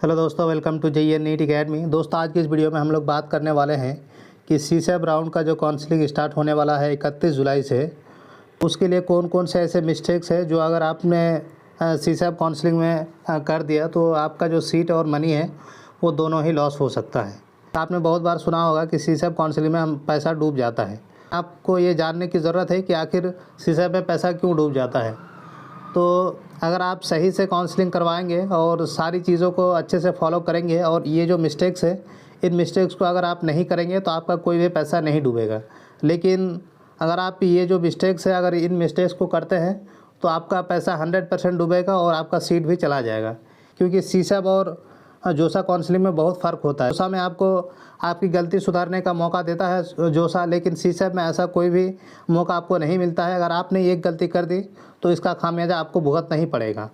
Hello दोस्तों, welcome to JEE NEET academy. दोस्तों, आज की इस वीडियो में हम लोग बात करने वाले हैं कि CSAT राउंड का जो काउंसलिंग स्टार्ट होने वाला है 31 जुलाई से, उसके लिए कौन कौन से ऐसे मिस्टेक्स है जो अगर आपने CSAT काउंसलिंग में कर दिया तो आपका जो सीट और मनी है वो दोनों ही लॉस हो सकता है। आपने बहुत बार सुना होगा कि CSAT काउंसलिंग में हम पैसा डूब जाता है। आपको ये जानने की ज़रूरत है कि आखिर CSAT में पैसा क्यों डूब जाता है। तो अगर आप सही से काउंसलिंग करवाएंगे और सारी चीज़ों को अच्छे से फॉलो करेंगे और ये जो मिस्टेक्स है, इन मिस्टेक्स को अगर आप नहीं करेंगे तो आपका कोई भी पैसा नहीं डूबेगा। लेकिन अगर आप ये जो मिस्टेक्स है, अगर इन मिस्टेक्स को करते हैं तो आपका पैसा 100% डूबेगा और आपका सीट भी चला जाएगा। क्योंकि CSAT और जोसा काउंसलिंग में बहुत फ़र्क होता है। जोसा में आपको आपकी गलती सुधारने का मौका देता है जोसा, लेकिन CSAT में ऐसा कोई भी मौका आपको नहीं मिलता है। अगर आपने एक गलती कर दी तो इसका खामियाजा आपको भुगतना ही पड़ेगा।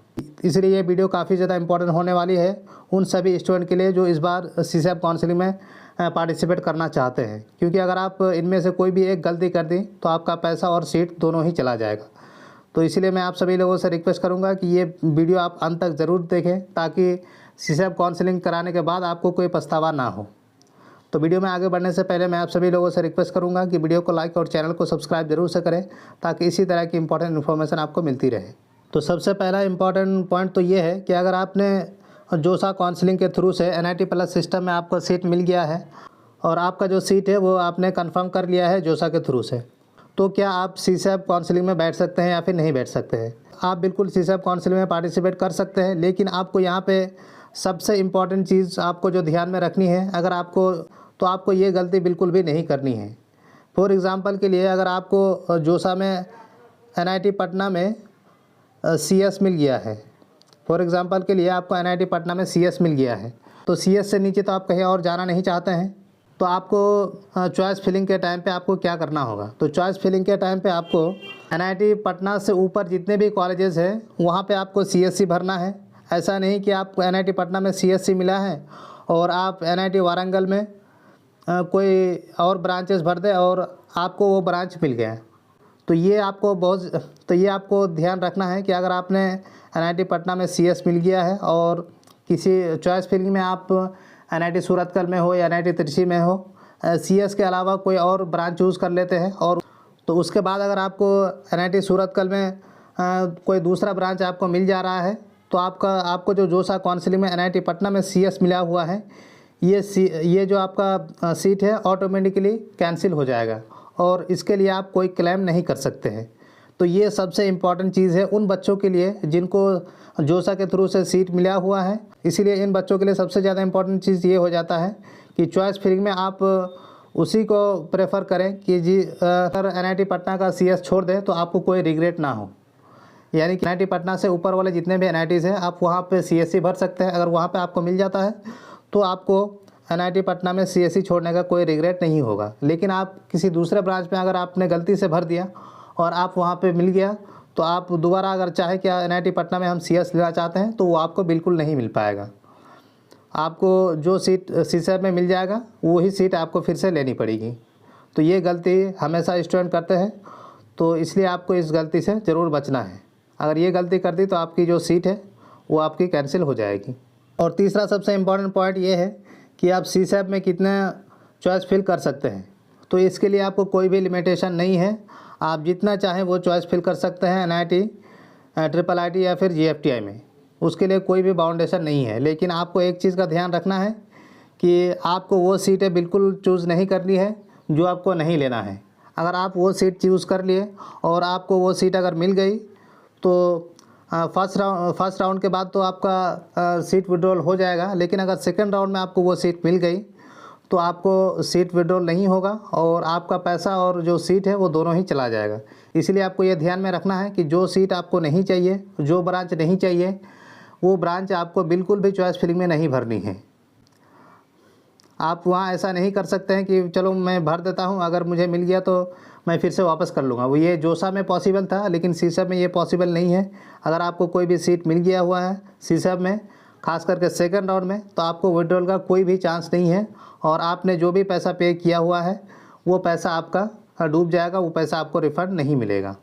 इसलिए ये वीडियो काफ़ी ज़्यादा इंपॉर्टेंट होने वाली है उन सभी स्टूडेंट के लिए जो इस बार CSAT काउंसलिंग में पार्टिसिपेट करना चाहते हैं। क्योंकि अगर आप इनमें से कोई भी एक गलती कर दी तो आपका पैसा और सीट दोनों ही चला जाएगा। तो इसीलिए मैं आप सभी लोगों से रिक्वेस्ट करूंगा कि ये वीडियो आप अंत तक ज़रूर देखें ताकि CSAT काउंसलिंग कराने के बाद आपको कोई पछतावा ना हो। तो वीडियो में आगे बढ़ने से पहले मैं आप सभी लोगों से रिक्वेस्ट करूंगा कि वीडियो को लाइक और चैनल को सब्सक्राइब जरूर से करें ताकि इसी तरह की इंपॉर्टेंट इन्फॉर्मेशन आपको मिलती रहे। तो सबसे पहला इंपॉर्टेंट पॉइंट तो ये है कि अगर आपने जोसा काउंसलिंग के थ्रू से NIT प्लस सिस्टम में आपको सीट मिल गया है और आपका जो सीट है वो आपने कन्फर्म कर लिया है जोसा के थ्रू से, तो क्या आप CSAT काउंसलिंग में बैठ सकते हैं या फिर नहीं बैठ सकते हैं। आप बिल्कुल CSAT काउंसलिंग में पार्टिसिपेट कर सकते हैं, लेकिन आपको यहाँ पे सबसे इम्पॉर्टेंट चीज़ आपको जो ध्यान में रखनी है, अगर आपको ये गलती बिल्कुल भी नहीं करनी है। फॉर एग्ज़ाम्पल के लिए, अगर आपको जोसा में NIT पटना में CS मिल गया है, फॉर एग्ज़ाम्पल के लिए आपको NIT पटना में CS मिल गया है, तो CS से नीचे तो आप कहीं और जाना नहीं चाहते हैं, तो आपको चॉइस फिलिंग के टाइम पे आपको क्या करना होगा। तो चॉइस फिलिंग के टाइम पे आपको NIT पटना से ऊपर जितने भी कॉलेजेस हैं वहाँ पे आपको CSC भरना है। ऐसा नहीं कि आपको NIT पटना में CSC मिला है और आप NIT वारंगल में कोई और ब्रांचेस भर दे और आपको वो ब्रांच मिल गया। तो ये आपको ध्यान रखना है कि अगर आपने NIT पटना में CS मिल गया है और किसी चॉइस फिलिंग में आप NIT सूरतकल में हो या NIT त्रिची में हो, CS के अलावा कोई और ब्रांच चूज़ कर लेते हैं, और तो उसके बाद अगर आपको NIT सूरतकल में कोई दूसरा ब्रांच आपको मिल जा रहा है तो आपको जो जोसा काउंसलिंग में NIT पटना में CS मिला हुआ है, ये जो आपका सीट है ऑटोमेटिकली कैंसिल हो जाएगा और इसके लिए आप कोई क्लेम नहीं कर सकते हैं। तो ये सबसे इम्पॉर्टेंट चीज़ है उन बच्चों के लिए जिनको जोसा के थ्रू से सीट मिला हुआ है। इसीलिए इन बच्चों के लिए सबसे ज़्यादा इम्पॉर्टेंट चीज़ ये हो जाता है कि चॉइस फिलिंग में आप उसी को प्रेफर करें कि अगर NIT पटना का CS छोड़ दें तो आपको कोई रिग्रेट ना हो। यानी कि NIT पटना से ऊपर वाले जितने भी NITs हैं आप वहाँ पे CSC भर सकते हैं। अगर वहाँ पे आपको मिल जाता है तो आपको NIT पटना में CSC छोड़ने का कोई रिग्रेट नहीं होगा। लेकिन आप किसी दूसरे ब्रांच में अगर आपने गलती से भर दिया और आप वहाँ पे मिल गया तो आप दोबारा अगर चाहे कि NIT पटना में हम CS लेना चाहते हैं तो वो आपको बिल्कुल नहीं मिल पाएगा। आपको जो सीट CSAT में मिल जाएगा वही सीट आपको फिर से लेनी पड़ेगी। तो ये गलती हमेशा स्टूडेंट करते हैं, तो इसलिए आपको इस गलती से ज़रूर बचना है। अगर ये गलती कर दी तो आपकी जो सीट है वो आपकी कैंसिल हो जाएगी। और तीसरा सबसे इम्पॉर्टेंट पॉइंट ये है कि आप CSAT में कितना चॉइस फिल कर सकते हैं। तो इसके लिए आपको कोई भी लिमिटेशन नहीं है, आप जितना चाहें वो चॉइस फिल कर सकते हैं NIT, IIIT या फिर GFTI में। उसके लिए कोई भी बाउंडेशन नहीं है। लेकिन आपको एक चीज़ का ध्यान रखना है कि आपको वो सीटें बिल्कुल चूज़ नहीं करनी है जो आपको नहीं लेना है। अगर आप वो सीट चूज़ कर लिए और आपको वो सीट अगर मिल गई तो फर्स्ट राउंड के बाद तो आपका सीट विड्रॉल हो जाएगा। लेकिन अगर सेकंड राउंड में आपको वो सीट मिल गई तो आपको सीट विड्रॉल नहीं होगा और आपका पैसा और जो सीट है वो दोनों ही चला जाएगा। इसलिए आपको ये ध्यान में रखना है कि जो सीट आपको नहीं चाहिए, जो ब्रांच नहीं चाहिए, वो ब्रांच आपको बिल्कुल भी चॉइस फिलिंग में नहीं भरनी है। आप वहाँ ऐसा नहीं कर सकते हैं कि चलो मैं भर देता हूँ, अगर मुझे मिल गया तो मैं फिर से वापस कर लूँगा। वो ये जोसा में पॉसिबल था लेकिन CSAT में ये पॉसिबल नहीं है। अगर आपको कोई भी सीट मिल गया हुआ है CSAT में, खास करके सेकंड राउंड में, तो आपको विड्रॉल का कोई भी चांस नहीं है और आपने जो भी पैसा पे किया हुआ है वो पैसा आपका डूब जाएगा, वो पैसा आपको रिफ़ंड नहीं मिलेगा।